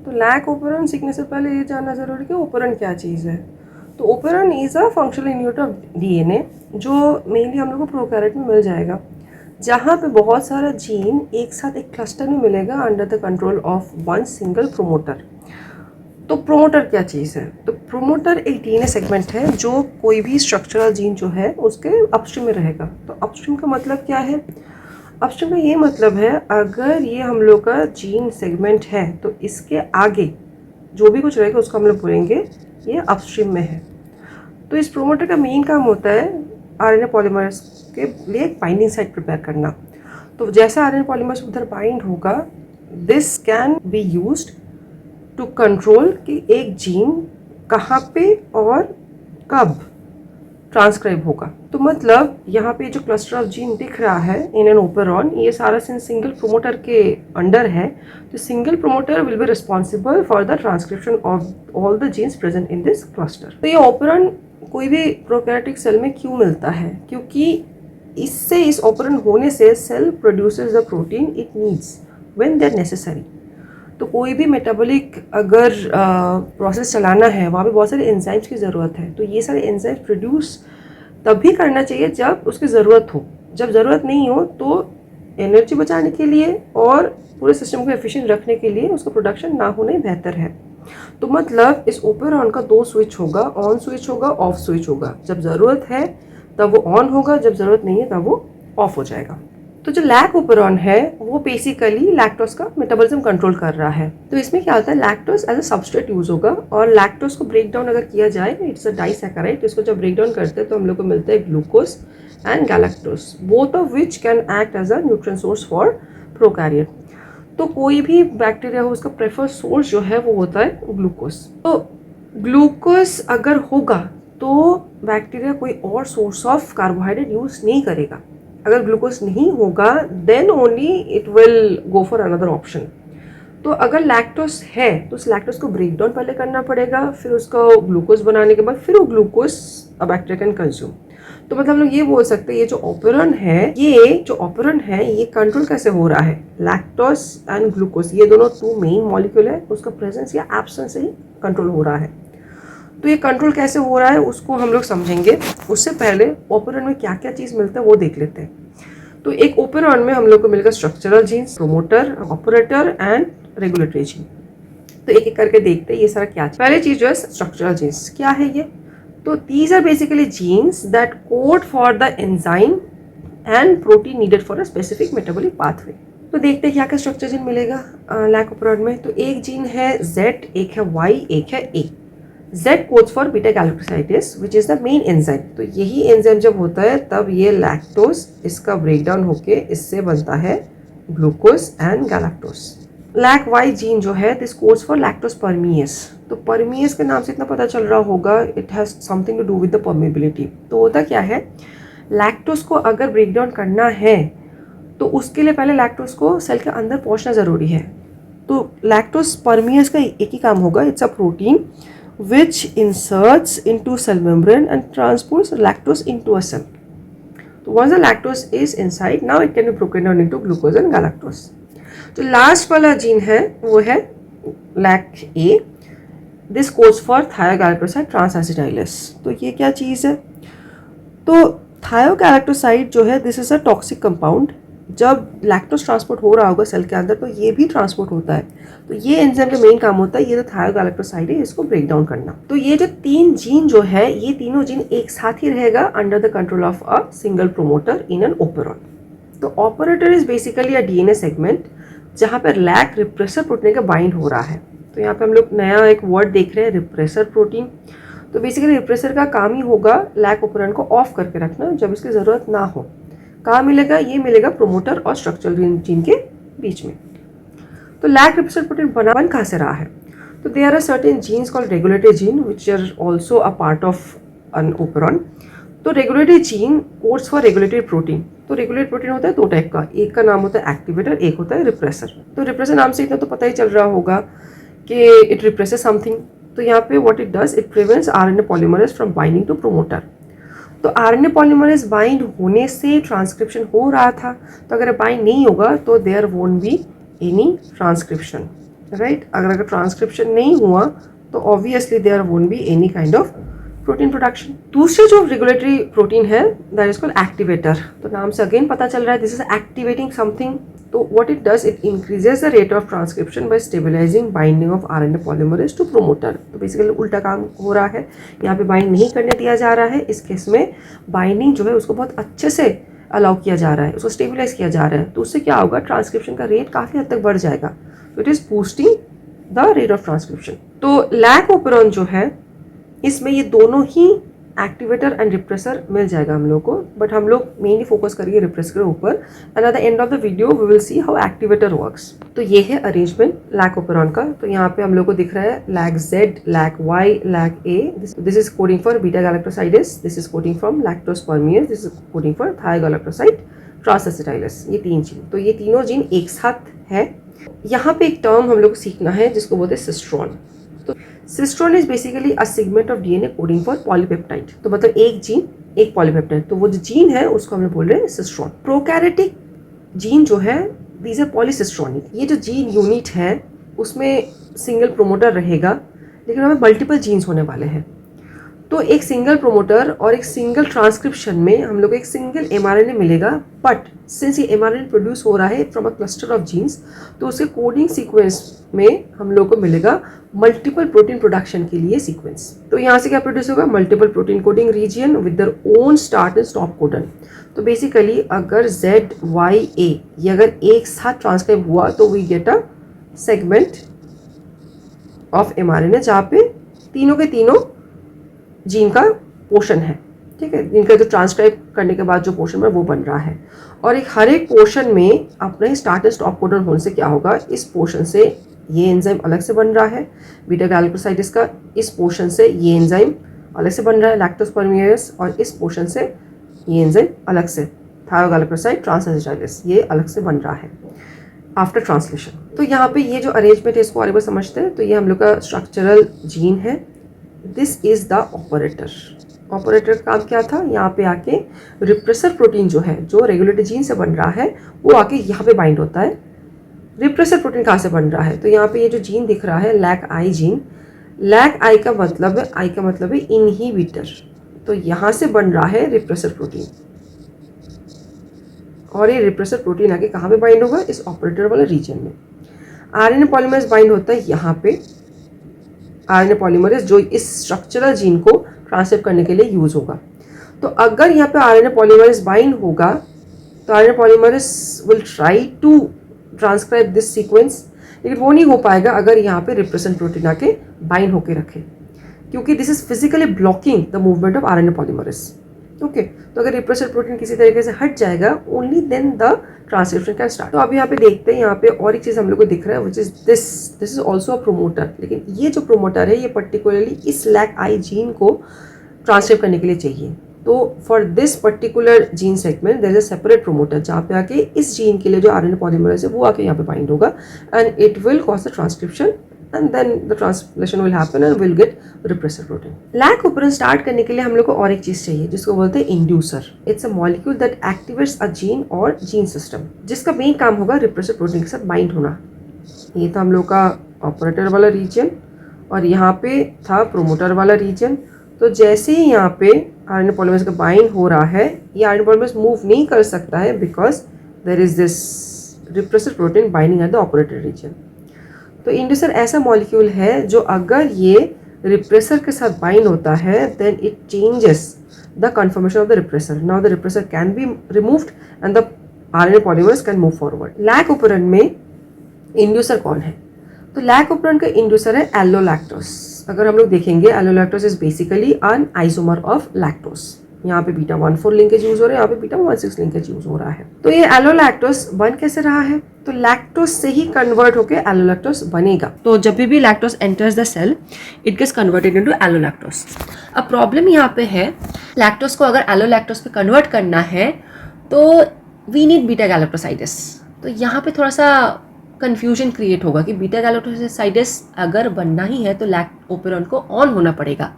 तो lac operon सीखने से पहले ये जानना ज़रूरी है कि ओपेरॉन क्या चीज़ है। तो operon is a functional unit of DNA जो मेनली हम लोग को प्रोकैरियोट में मिल जाएगा, जहाँ पे बहुत सारा जीन एक साथ एक क्लस्टर में मिलेगा under the control of one single promoter. तो प्रोमोटर क्या चीज़ है? तो प्रोमोटर एक डीएनए सेगमेंट है जो कोई भी स्ट्रक्चरल जीन जो है उसके अपस्ट्रीम में रहेगा। तो अपस्ट्रीम का मतलब क्या है? अपस्ट्रीम का ये मतलब है अगर ये हम लोग का जीन सेगमेंट है तो इसके आगे जो भी कुछ रहेगा उसको हम लोग बोलेंगे ये अपस्ट्रीम में है। तो इस प्रोमोटर का मेन काम होता है आरएनए पॉलीमरेज के लिए एक बाइंडिंग साइट प्रिपेयर करना। तो जैसा आरएनए पॉलीमरेज उधर बाइंड होगा, this can be used to control कि एक जीन कहाँ पे और कब ट्रांसक्राइब होगा। तो मतलब यहाँ पे जो क्लस्टर ऑफ जीन दिख रहा है इन एन ओपेरॉन, ये सारा सिंगल प्रोमोटर के अंडर है। तो single promoter will be responsible for the transcription of all the genes present in this cluster. तो ये ओपेरॉन कोई भी प्रोकैरियोटिक सेल में क्यों मिलता है? क्योंकि इससे इस ओपेरॉन होने से cell produces the protein it needs when they are necessary. तो कोई भी मेटाबॉलिक अगर प्रोसेस चलाना है वहाँ पे बहुत सारे एंजाइम्स की ज़रूरत है। तो ये सारे एंजाइम्स प्रोड्यूस तभी करना चाहिए जब उसकी ज़रूरत हो। जब ज़रूरत नहीं हो तो एनर्जी बचाने के लिए और पूरे सिस्टम को एफिशिएंट रखने के लिए उसका प्रोडक्शन ना होना ही बेहतर है। तो मतलब इस ओपेरॉन का दो स्विच होगा, ऑन स्विच होगा, ऑफ स्विच होगा। जब ज़रूरत है तब वो ऑन होगा, जब ज़रूरत नहीं है तब वो ऑफ हो जाएगा। तो जो लैक ओपेरॉन है वो बेसिकली लैक्टोज का मेटाबॉलिज्म कंट्रोल कर रहा है। तो इसमें क्या होता है, lactose as a substrate use होगा और लैक्टोज को ब्रेक डाउन अगर किया जाए, इट्स अ डाइसैकेराइड, इसको जब ब्रेक डाउन करते हैं तो हम लोग को मिलता है glucose and galactose, both of which can act as a nutrient source for prokaryote. तो कोई भी बैक्टीरिया हो उसका प्रेफर्ड सोर्स जो है वो होता है ग्लूकोज। तो ग्लूकोज अगर होगा तो बैक्टीरिया कोई और सोर्स ऑफ कार्बोहाइड्रेट यूज नहीं करेगा। अगर ग्लूकोज नहीं होगा then only it will go for another option. तो अगर लैक्टोज है तो उस लैक्टोज को ब्रेक डाउन पहले करना पड़ेगा, फिर उसका ग्लूकोज बनाने के बाद फिर वो ग्लूकोज बैक्टीरिया कैन कंज्यूम। तो मतलब हम लोग ये बोल सकते हैं ये जो ओपेरॉन है ये कंट्रोल कैसे हो रहा है, लैक्टोज एंड ग्लूकोज ये दोनों टू मेन मॉलिक्यूल है, उसका प्रेजेंस या एब्सेंस से ही कंट्रोल हो रहा है। तो ये कंट्रोल कैसे हो रहा है उसको हम लोग समझेंगे। उससे पहले ओपेरॉन में क्या क्या चीज़ मिलता है वो देख लेते हैं। तो एक ओपेरॉन में हम लोग को मिलेगा structural genes, promoter, operator and regulatory gene. तो एक एक करके देखते हैं ये सारा क्या चीज़। पहली चीज़ जो है स्ट्रक्चरल जीन्स, क्या है ये? तो these are basically genes that code for the enzyme and protein needed for a specific metabolic pathway. तो देखते हैं क्या क्या स्ट्रक्चर जीन मिलेगा लैक ओपेरॉन में। तो एक जीन है Z, एक है Y, एक है A। Z codes for beta galactosidase which is the main enzyme. तो यही एंजाइम जब होता है तब ये लैक्टोज इसका ब्रेकडाउन होके इससे बनता है glucose and galactose. Lac Y gene जो है this codes for lactose permease. तो परमिएस के नाम से इतना पता चल रहा होगा it has something to do with the permeability. तो होता क्या है, लैक्टोज को अगर ब्रेकडाउन करना है तो उसके लिए पहले लैक्टोज को सेल के अंदर पहुंचना ज़रूरी है। तो लैक्टोज परमिएस का एक ही काम होगा, it's a protein which inserts into cell membrane and transports lactose into a cell. So once the lactose is inside, now it can be broken down into glucose and galactose. तो last वाला gene है वो है lac A, this codes for thiogalactoside transacetylase. तो ये क्या चीज़ है? तो थायोगैलेक्टोसाइड जो है this is a toxic compound. जब लैक्टोज ट्रांसपोर्ट हो रहा होगा सेल के अंदर तो ये भी ट्रांसपोर्ट होता है। तो ये एंजाइम का मेन काम होता है, ये जो थायोगैलेक्टोसाइड है इसको ब्रेक डाउन करना। तो ये जो तीन जीन जो है ये तीनों जीन एक साथ ही रहेगा under the control of a single promoter in an operon. तो operator is basically a DNA segment जहाँ पर लैक रिप्रेसर प्रोटीन का बाइंड हो रहा है। तो यहाँ पे हम लोग नया एक वर्ड देख रहे हैं, रिप्रेसर प्रोटीन। तो बेसिकली रिप्रेसर का काम ही होगा लैक ओपेरॉन को ऑफ करके रखना जब इसकी ज़रूरत ना हो। कहाँ मिलेगा? ये मिलेगा प्रोमोटर और स्ट्रक्चरल जीन के बीच में। तो लैक रिप्रेसर प्रोटीन बन कहाँ से रहा है? तो there are certain genes called regulatory gene which are also a part of an operon. तो regulatory gene codes for regulatory protein. तो रेगुलेटरी प्रोटीन होता है दो टाइप का, एक का नाम होता है एक्टिवेटर, एक होता है रिप्रेसर। तो रिप्रेसर नाम से इतना तो पता ही चल रहा होगा कि इट रिप्रेसेस समथिंग। तो यहाँ पे what it does, it prevents RNA polymerase from binding to promoter. तो आरएनए पॉलीमरेज बाइंड होने से ट्रांसक्रिप्शन हो रहा था, तो अगर बाइंड नहीं होगा तो there won't be any transcription. Right. अगर ट्रांसक्रिप्शन नहीं हुआ तो obviously there won't be any kind of protein production. दूसरे जो रेगुलेटरी प्रोटीन है दैट इज कॉल्ड एक्टिवेटर। तो नाम से अगेन पता चल रहा है दिस इज एक्टिवेटिंग समथिंग। तो what it does, it increases the rate of transcription by stabilising binding of RNA polymerase to promoter. तो बेसिकली उल्टा काम हो रहा है, यहाँ पे बाइंड नहीं करने दिया जा रहा है। इस केस में बाइंडिंग जो है उसको बहुत अच्छे से अलाउ किया जा रहा है, उसको स्टेबलाइज किया जा रहा है। तो उससे क्या होगा, ट्रांसक्रिप्शन का रेट काफ़ी हद तक बढ़ जाएगा। तो it is boosting the rate of transcription. तो लैक ओपेरॉन जो है इसमें ये दोनों ही एक्टिवेटर एंड रिप्रेसर मिल जाएगा हम लोग को, बट हम लोग मेनली फोकस करेंगे रिप्रेसर के ऊपर। And at the end of the video we will see how activator works. तो ये है अरेंजमेंट लैक ओपेरॉन का। तो यहाँ पे हम लोग को दिख रहा है lac Z, lac Y, lac A. This is coding for beta galactosidase, this is coding from lactose permease, this is coding for thiogalactoside transacetylase. ये 3 जीन, तो ये तीनों जीन एक साथ है। यहाँ पे एक टर्म हम लोग को सीखना है जिसको बोलते हैं सिस्ट्रॉन। तो cistron is basically a segment of DNA coding for polypeptide. तो मतलब एक जीन एक पॉलीपेप्टाइड, तो वो जो जीन है उसको हम लोग बोल रहे हैं सिस्ट्रॉन। प्रोकैरियोटिक जीन जो है दीज आर पॉलीसिस्ट्रॉनिक। ये जो जीन यूनिट है उसमें सिंगल प्रोमोटर रहेगा, लेकिन हमें मल्टीपल जीन्स होने वाले हैं। तो एक सिंगल प्रोमोटर और एक सिंगल ट्रांसक्रिप्शन में हम लोग को एक सिंगल एमआरएनए मिलेगा, बट सिंस ये एमआरएनए प्रोड्यूस हो रहा है from a cluster of genes, तो उसके कोडिंग सीक्वेंस में हम लोग को मिलेगा मल्टीपल प्रोटीन प्रोडक्शन के लिए सीक्वेंस। तो यहाँ से क्या प्रोड्यूस होगा, multiple protein coding region with their own start and stop codon. तो बेसिकली अगर जेड वाई ए ये अगर एक साथ ट्रांसक्राइब हुआ तो we get a segment of mRNA जहाँ पे तीनों के तीनों जीन का पोर्शन है, ठीक है, जिनका जो ट्रांसक्राइब करने के बाद जो पोर्शन है वो बन रहा है। और एक हर एक पोर्शन में अपने स्टार्ट एंड स्टॉप कोडन होने से क्या होगा, इस पोर्शन से ये एंजाइम अलग से बन रहा है बीटा गैलेक्टोसाइडेस का, इस पोर्शन से ये एंजाइम अलग से बन रहा है लैक्टोस्पर्मियस, और इस पोर्शन से ये एंजाइम अलग से थायोगैलेक्टोसाइड ट्रांसएसिटाइलेस ये अलग से बन रहा है आफ्टर ट्रांसलेशन। तो यहाँ पे ये जो अरेंजमेंट है इसको और एक बार समझते हैं। तो ये हम लोग का स्ट्रक्चरल जीन है, this is the operator. Operator का काम क्या था, यहाँ पे आके रिप्रेसर प्रोटीन जो है जो रेगुलेटरी जीन से बन रहा है वो आके यहाँ पे बाइंड होता है। रिप्रेसर प्रोटीन कहाँ से बन रहा है, तो यहाँ पे ये जो जीन दिख रहा है लैक आई जीन, लैक आई का मतलब है, आई का मतलब है इनहिबिटर। तो यहाँ से बन रहा है रिप्रेसर प्रोटीन, और ये रिप्रेसर प्रोटीन आके कहाँ पे बाइंड होगा, इस ऑपरेटर वाले रीजन में। आरएनए पॉलीमरेज बाइंड होता है यहाँ पे, आरएनए पॉलीमरेज जो इस स्ट्रक्चरल जीन को ट्रांसलेट करने के लिए यूज होगा। तो अगर यहाँ पे आरएनए पॉलीमरेज बाइंड होगा तो RNA polymerase will try to transcribe this sequence, लेकिन वो नहीं हो पाएगा अगर यहाँ पे रिप्रेसेंट प्रोटीन आके बाइंड होके रखे, क्योंकि this is physically blocking the movement of RNA polymerase. Okay, तो अगर रिप्रेसर प्रोटीन किसी तरीके से हट जाएगा only then the transcription can start. तो अब यहाँ पे देखते हैं, यहाँ पे और एक चीज़ हम लोग को दिख रहा है which is this is also a promoter. लेकिन ये जो प्रोमोटर है ये पर्टिकुलरली इस लैक आई जीन को ट्रांसक्राइब करने के लिए चाहिए। तो for this particular gene segment there is a separate promoter जहाँ पे आके इस जीन के लिए जो आरएनए पॉलीमरेज है वो आके यहाँ पे बाइंड होगा and it will cause the transcription and then the translation will happen and we'll get repressor protein. Lac operon start करने के लिए हम लोग को और एक चीज़ चाहिए जिसको बोलते हैं inducer. It's a molecule that activates a gene और जीन सिस्टम, जिसका मेन काम होगा रिप्रेसर प्रोटीन के साथ बाइंड होना। ये था हम लोग का ऑपरेटर वाला रीजन और यहाँ पे था प्रोमोटर वाला रीजन। तो जैसे ही यहाँ पे आरएनए पॉलीमरेज का बाइंड हो रहा है, ये आरएनए पॉलीमरेज मूव नहीं कर सकता है because there is this repressor protein binding at the operator region. तो इंड्यूसर ऐसा मॉलिक्यूल है जो अगर ये रिप्रेसर के साथ बाइंड होता है then it changes the conformation of the repressor. Now the repressor can be removed and the RNA polymerase can move forward. Lac operon में इंड्यूसर कौन है, तो लैक ओपेरॉन का इंड्यूसर है एलोलैक्टोस। अगर हम लोग देखेंगे allolactose is basically an isomer of lactose. यहाँ पे बीटा 1,4 लिंकेज यूज हो रहा है, यहाँ पे बीटा 1,6 लिंकेज यूज हो रहा है। तो ये एलोलैक्टोस बन कैसे रहा है, तो लैक्टोस से ही कन्वर्ट होकर एलोलैक्टोस बनेगा। तो जब भी lactose enters the cell it gets converted into allolactose. अब प्रॉब्लम यहाँ पे है, लैक्टोस को अगर एलोलैक्टोस पे कन्वर्ट करना है तो वी नीड बीटा गैलेक्टोसाइडेस। तो यहाँ पे थोड़ा सा कन्फ्यूजन क्रिएट होगा कि बीटा गैलेक्टोसाइडेस अगर बनना ही है तो लैक ओपेरॉन को ऑन होना पड़ेगा।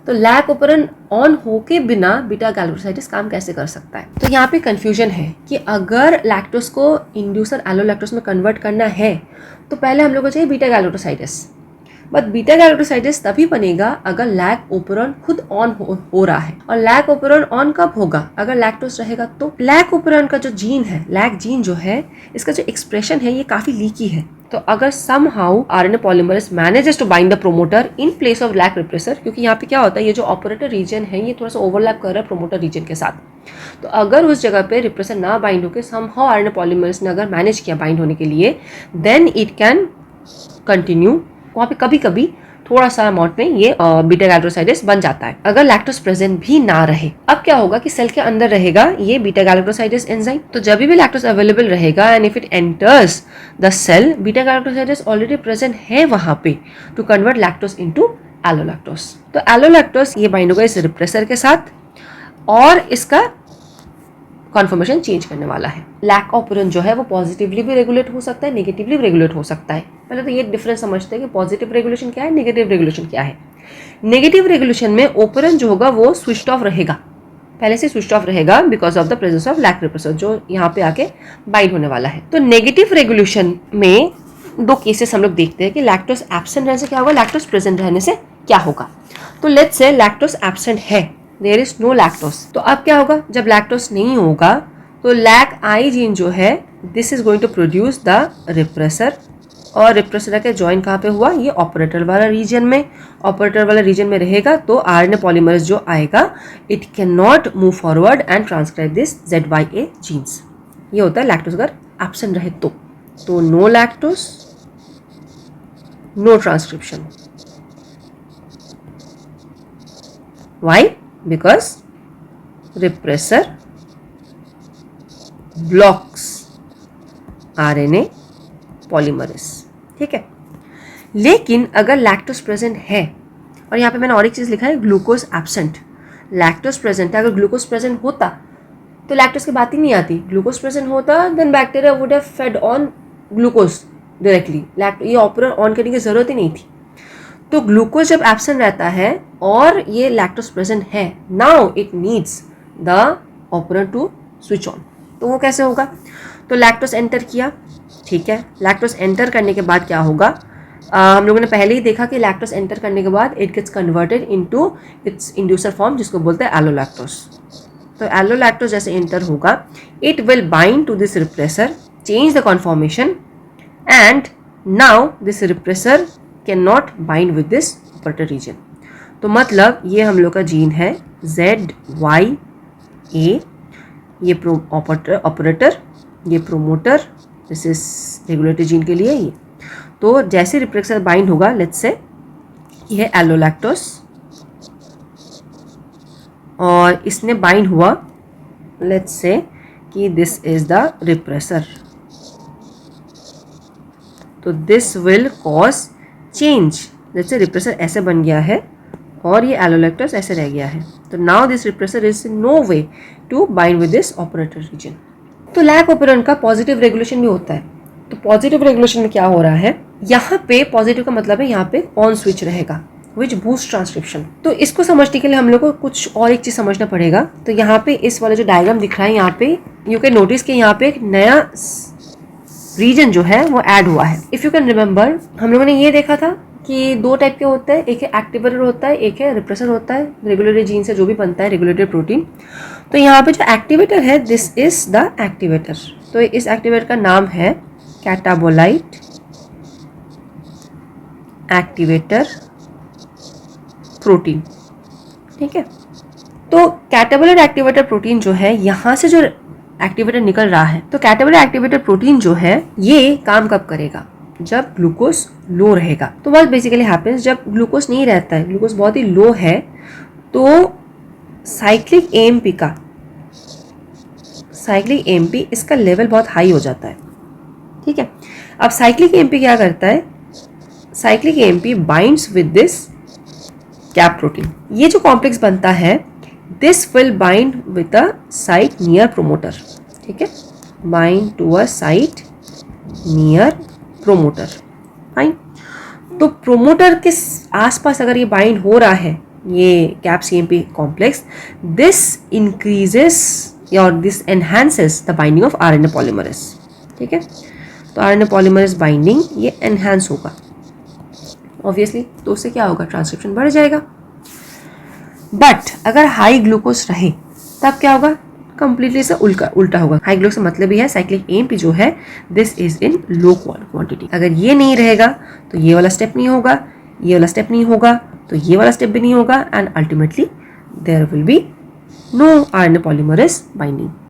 तो लैक ओपरन ऑन होके बिना बीटा गैल्वेटोसाइटिस काम कैसे कर सकता है? तो यहाँ पे कंफ्यूजन है कि अगर लैक्टोज को इंड्यूसर एलोलैक्टोज में कन्वर्ट करना है तो पहले हम लोग को चाहिए बीटा गैल्वेटोसाइटिस, बट बीटा गैल्वेटोसाइटिस तभी बनेगा अगर लैक ओपरॉन खुद ऑन हो रहा है। और लैक ओपरॉन ऑन कब होगा? अगर लैक्टोज रहेगा तो। लैक ओपरॉन का जो जीन है, लैक जीन जो है, इसका जो एक्सप्रेशन है ये काफी लीकी है। तो अगर somehow RNA polymerase manages to bind the promoter in place of lac repressor, क्योंकि यहाँ पे क्या होता है, ये जो ऑपरेटर रीजन है ये थोड़ा सा ओवरलैप कर रहा है प्रोमोटर रीजन के साथ, तो अगर उस जगह पे रिप्रेसर ना बाइंड होकर somehow RNA polymerase ने अगर मैनेज किया बाइंड होने के लिए, देन इट कैन कंटिन्यू, वहाँ पे कभी कभी थोड़ा सा अमाउंट में ये बीटा गैल्वेटोसाइटिस बन जाता है अगर लैक्टोज प्रेजेंट भी ना रहे। अब क्या होगा कि सेल के अंदर रहेगा ये बीटा गैल्वेटोसाइटिस एंजाइम, तो जब भी लैक्टोज अवेलेबल रहेगा and if it enters the cell, beta galactosidase already present है वहां पे to convert lactose into allolactose. तो एलोलैक्टोज ये बाइंड होगा इस रिप्रेसर के साथ और इसका कॉन्फर्मेशन चेंज करने वाला है। लैक ऑपरेंट जो है वो पॉजिटिवली भी रेगुलेट हो सकता है, नेगेटिवली भी रेगुलेट हो सकता है। पहले तो ये डिफरेंस समझते हैं कि पॉजिटिव रेगुलेशन क्या है, नेगेटिव रेगुलेशन क्या है। नेगेटिव रेगुलेशन में ऑपरेंट जो होगा वो स्विच्ड ऑफ रहेगा, पहले से स्विच्ड ऑफ रहेगा because of the presence of lac repressor जो यहाँ पे आके बाइंड होने वाला है। तो नेगेटिव रेगुलेशन में दो केसेस हम लोग देखते हैं कि लैक्टोज एब्सेंट रहने से क्या होगा, लैक्टोज प्रेजेंट रहने से क्या होगा। तो लेट्स से लैक्टोज एब्सेंट है, देयर इज नो लैक्टोज, तो अब क्या होगा, जब लैक्टोज नहीं होगा तो लैक आई जीन जो है this is going to produce the repressor, और रिप्रेसर का जॉइन कहाँ पे हुआ, ये ऑपरेटर वाला रीजन में। ऑपरेटर वाला रीजन में रहेगा तो आरएनए पॉलीमरेज जो आएगा it can not move forward and transcribe this ZYA genes. ये होता है लैक्टोज अगर एब्सेंट रहे तो no lactose, no transcription. Why? Because repressor blocks RNA polymerase. ठीक है, लेकिन अगर लैक्टोज प्रेजेंट है, और यहाँ पे मैंने और एक चीज़ लिखा है ग्लूकोज एब्सेंट, लैक्टोज प्रेजेंट है, अगर ग्लूकोज प्रेजेंट होता तो लैक्टोज की बात ही नहीं आती, ग्लूकोज प्रेजेंट होता then bacteria would have fed on glucose directly, ये ऑपरेटर ऑन करने की जरूरत ही नहीं थी। तो ग्लूकोज जब एब्सेंट रहता है और ये लैक्टोज प्रेजेंट है, now it needs the operator to switch on, तो वो कैसे होगा, तो लैक्टोज एंटर किया, ठीक है, लैक्टोज एंटर करने के बाद क्या होगा, हम लोगों ने पहले ही देखा कि लैक्टोज एंटर करने के बाद it gets converted into its inducer form जिसको बोलते हैं एलोलैक्टोज। तो एलोलैक्टोज जैसे एंटर होगा it will bind to this repressor, change the conformation and now this repressor can not bind with this operator region. तो मतलब ये हम लोग का जीन है ZYA, ये ऑपरेटर, ये promoter, this is regulatory gene के लिए ये। तो जैसे रिप्रेसर बाइंड होगा, लेट्स से ये है एलोलैक्टोज और इसने बाइंड हुआ, लेट्स से कि दिस इज द रिप्रेसर, तो this will cause change. Let's say repressor ऐसे बन गया है और ये एलोलैक्टोज ऐसे रह गया है, तो now this repressor is no way to bind with this operator region. तो लैक ऑपरेंट का पॉजिटिव रेगुलेशन भी होता है। तो पॉजिटिव रेगुलेशन में क्या हो रहा है, यहाँ पे पॉजिटिव का मतलब है यहाँ पे ऑन स्विच रहेगा विच बूस्ट ट्रांसक्रिप्शन। तो इसको समझने के लिए हम लोग को कुछ और एक चीज समझना पड़ेगा। तो यहाँ पे इस वाला जो डायग्राम दिख रहा है, यहाँ पे यू कैन नोटिस कि यहाँ पे एक नया रीजन जो है वो ऐड हुआ है। इफ यू कैन रिमेम्बर, हम लोगों ने ये देखा था कि दो टाइप के होते हैं, एक है एक्टिवेटर होता है, एक है रिप्रेसर होता है, रेगुलेटरी जीन से जो भी बनता है रेगुलेटरी प्रोटीन। तो यहाँ पे जो एक्टिवेटर है दिस इज द एक्टिवेटर। तो इस एक्टिवेटर का नाम है कैटाबोलाइट एक्टिवेटर प्रोटीन। ठीक है, तो कैटाबोलाइट एक्टिवेटर प्रोटीन जो है, यहाँ से जो एक्टिवेटर निकल रहा है, तो कैटाबोलाइट एक्टिवेटर प्रोटीन जो है ये काम कब करेगा, जब ग्लूकोज लो रहेगा। तो व्हाट बेसिकली हैपेंस, जब ग्लूकोज नहीं रहता है, ग्लूकोज बहुत ही लो है, तो साइक्लिक AMP इसका लेवल बहुत हाई हो जाता है। ठीक है, अब साइक्लिक AMP क्या करता है, cyclic AMP binds with this cap protein. ये जो कॉम्प्लेक्स बनता है this will bind with a site near promoter. ठीक है, bind to a site near promoter. Fine, तो प्रोमोटर के आसपास अगर ये बाइंड हो रहा है ये cap CMP complex, this increases और this enhances the binding of RNA polymerase. ठीक है, तो RNA पॉलीमरेज बाइंडिंग ये एनहांस होगा ऑब्वियसली, तो उससे क्या होगा, ट्रांसक्रिप्शन बढ़ जाएगा। बट अगर हाई ग्लूकोज रहे तब क्या होगा, कंप्लीटली से उल्टा होगा। हाई ग्लूकोज का मतलब ही है साइक्लिक AMP जो है this is in low quantity. अगर ये नहीं रहेगा तो ये वाला स्टेप नहीं होगा, ये वाला स्टेप नहीं होगा, तो ये वाला स्टेप भी नहीं होगा, and ultimately there will be no RNA polymerase binding.